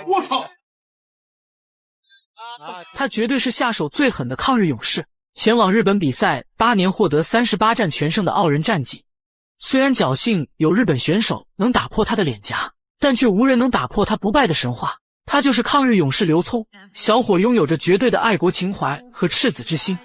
我操！他绝对是下手最狠的抗日勇士，前往日本比赛8年获得38战全胜的傲人战绩。虽然侥幸有日本选手能打破他的脸颊，但却无人能打破他不败的神话。他就是抗日勇士刘聪，小伙拥有着绝对的爱国情怀和赤子之心，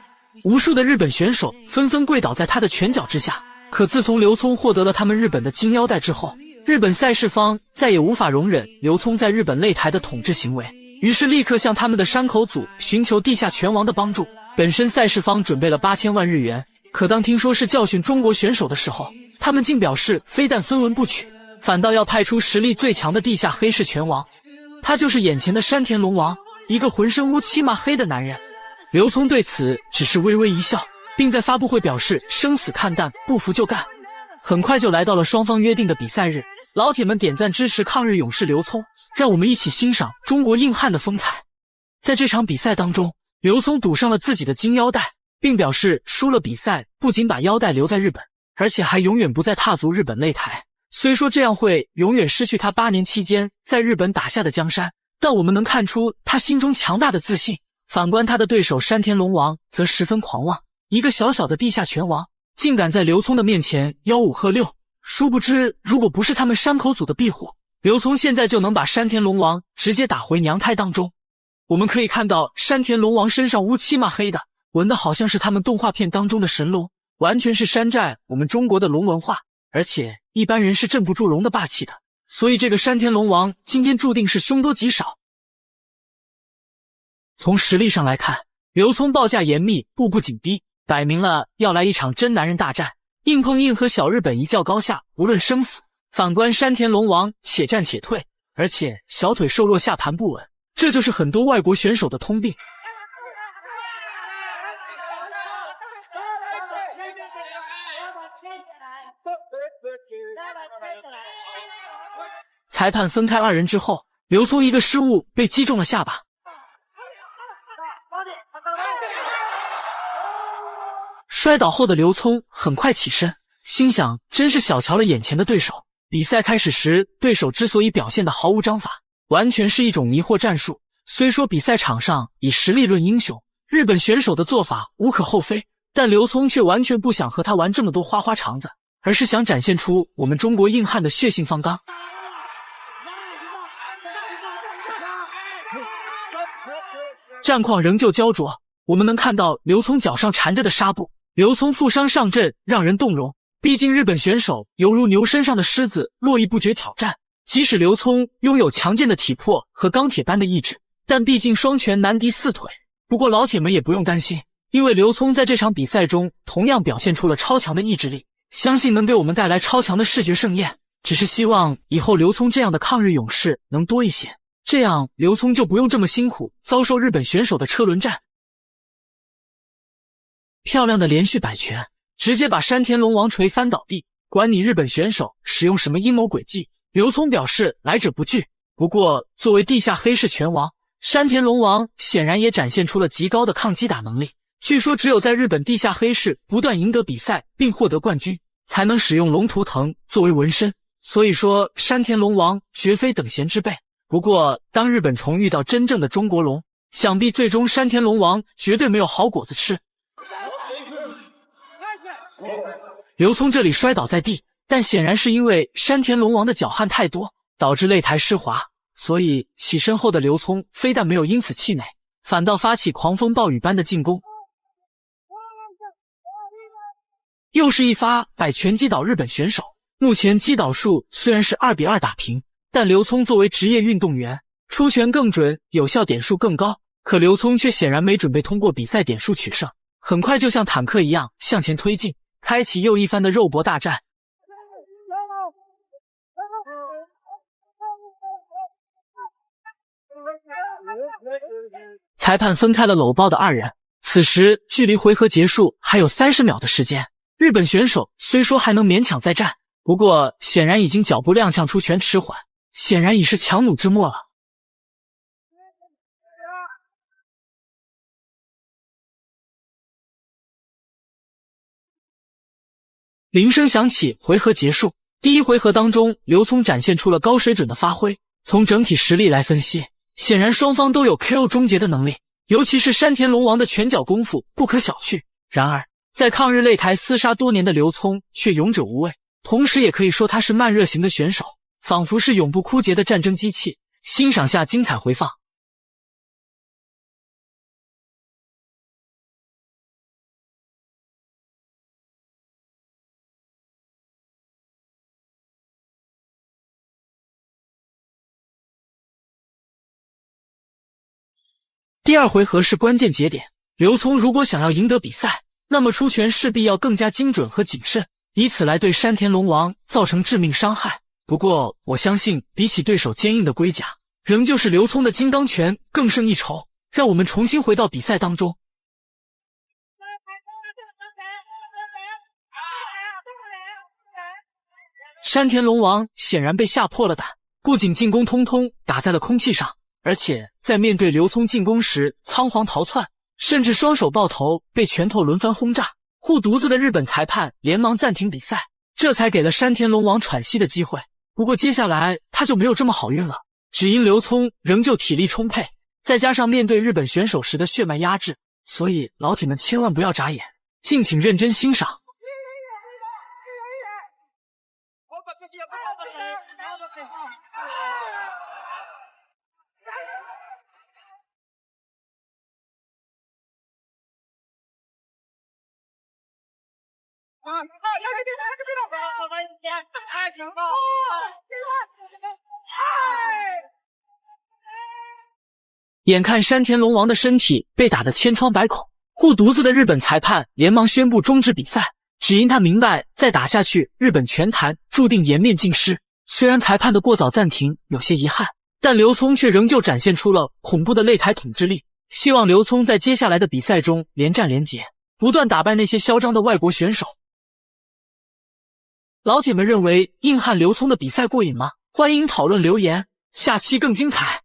无数的日本选手纷纷跪倒在他的拳脚之下。可自从刘聪获得了他们日本的金腰带之后，日本赛事方再也无法容忍刘聪在日本擂台的统治行为，于是立刻向他们的山口组寻求地下拳王的帮助。本身赛事方准备了8000万日元，可当听说是教训中国选手的时候，他们竟表示非但分文不取，反倒要派出实力最强的地下黑市拳王。他就是眼前的山田龙王，一个浑身乌漆嘛黑的男人。刘聪对此只是微微一笑，并在发布会表示生死看淡，不服就干。很快就来到了双方约定的比赛日，老铁们点赞支持抗日勇士刘聪，让我们一起欣赏中国硬汉的风采。在这场比赛当中，刘聪赌上了自己的金腰带，并表示输了比赛不仅把腰带留在日本，而且还永远不再踏足日本擂台。虽说这样会永远失去他8年期间在日本打下的江山，但我们能看出他心中强大的自信。反观他的对手山田龙王则十分狂妄，一个小小的地下拳王竟敢在刘聪的面前吆五喝六。殊不知，如果不是他们山口组的庇护，刘聪现在就能把山田龙王直接打回娘胎当中。我们可以看到山田龙王身上乌漆嘛黑的，纹的好像是他们动画片当中的神龙，完全是山寨我们中国的龙文化，而且一般人是镇不住龙的霸气的，所以这个山田龙王今天注定是凶多吉少。从实力上来看，刘聪报价严密，步步紧逼，摆明了要来一场真男人大战，硬碰硬和小日本一较高下，无论生死。反观山田龙王且战且退，而且小腿瘦弱，下盘不稳，这就是很多外国选手的通病。裁判分开二人之后，刘聪一个失误被击中了下巴。摔倒后的刘聪很快起身，心想真是小瞧了眼前的对手。比赛开始时，对手之所以表现得毫无章法，完全是一种迷惑战术。虽说比赛场上以实力论英雄，日本选手的做法无可厚非，但刘聪却完全不想和他玩这么多花花肠子，而是想展现出我们中国硬汉的血性方刚。战况仍旧焦灼，我们能看到刘聪脚上缠着的纱布。刘聪负伤上阵，让人动容。毕竟日本选手犹如牛身上的狮子，络绎不绝挑战。即使刘聪拥有强健的体魄和钢铁般的意志，但毕竟双拳难敌四腿。不过老铁们也不用担心，因为刘聪在这场比赛中同样表现出了超强的意志力，相信能给我们带来超强的视觉盛宴。只是希望以后刘聪这样的抗日勇士能多一些，这样刘聪就不用这么辛苦遭受日本选手的车轮战。漂亮的连续摆拳，直接把山田龙王锤翻倒地。管你日本选手使用什么阴谋诡计，刘聪表示来者不拒。不过作为地下黑市拳王，山田龙王显然也展现出了极高的抗击打能力。据说只有在日本地下黑市不断赢得比赛并获得冠军，才能使用龙图腾作为纹身。所以说山田龙王绝非等闲之辈。不过当日本虫遇到真正的中国龙，想必最终山田龙王绝对没有好果子吃。刘聪这里摔倒在地，但显然是因为山田龙王的脚汗太多，导致擂台湿滑，所以起身后的刘聪非但没有因此气馁，反倒发起狂风暴雨般的进攻，又是一发摆拳击倒日本选手。目前击倒数虽然是2-2打平，但刘聪作为职业运动员，出拳更准，有效点数更高。可刘聪却显然没准备通过比赛点数取胜，很快就像坦克一样向前推进，开启又一番的肉搏大战。裁判分开了搂抱的二人，此时距离回合结束还有30秒的时间。日本选手虽说还能勉强再战，不过显然已经脚步踉跄，出拳迟缓，显然已是强弩之末了。铃声响起，回合结束。第一回合当中，刘聪展现出了高水准的发挥，从整体实力来分析，显然双方都有 KO 终结的能力，尤其是山田龙王的拳脚功夫不可小觑。然而，在抗日擂台厮杀多年的刘聪却勇者无畏，同时也可以说他是慢热型的选手，仿佛是永不枯竭的战争机器。欣赏下精彩回放。第二回合是关键节点，刘聪如果想要赢得比赛，那么出拳势必要更加精准和谨慎，以此来对山田龙王造成致命伤害。不过我相信比起对手坚硬的龟甲，仍旧是刘聪的金刚拳更胜一筹。让我们重新回到比赛当中。山田龙王显然被吓破了胆，不仅进攻通通打在了空气上，而且在面对刘聪进攻时仓皇逃窜，甚至双手抱头被拳头轮番轰炸。护犊子的日本裁判连忙暂停比赛，这才给了山田龙王喘息的机会。不过接下来他就没有这么好运了，只因刘聪仍旧体力充沛，再加上面对日本选手时的血脉压制，所以老铁们千万不要眨眼，敬请认真欣赏。眼看山田龙王的身体被打得千疮百孔，护犊子的日本裁判连忙宣布终止比赛，只因他明白再打下去日本拳坛注定颜面尽失。虽然裁判的过早暂停有些遗憾，但刘聪却仍旧展现出了恐怖的擂台统治力。希望刘聪在接下来的比赛中连战连捷，不断打败那些嚣张的外国选手。老铁们认为硬汉刘聪的比赛过瘾吗？欢迎讨论留言，下期更精彩。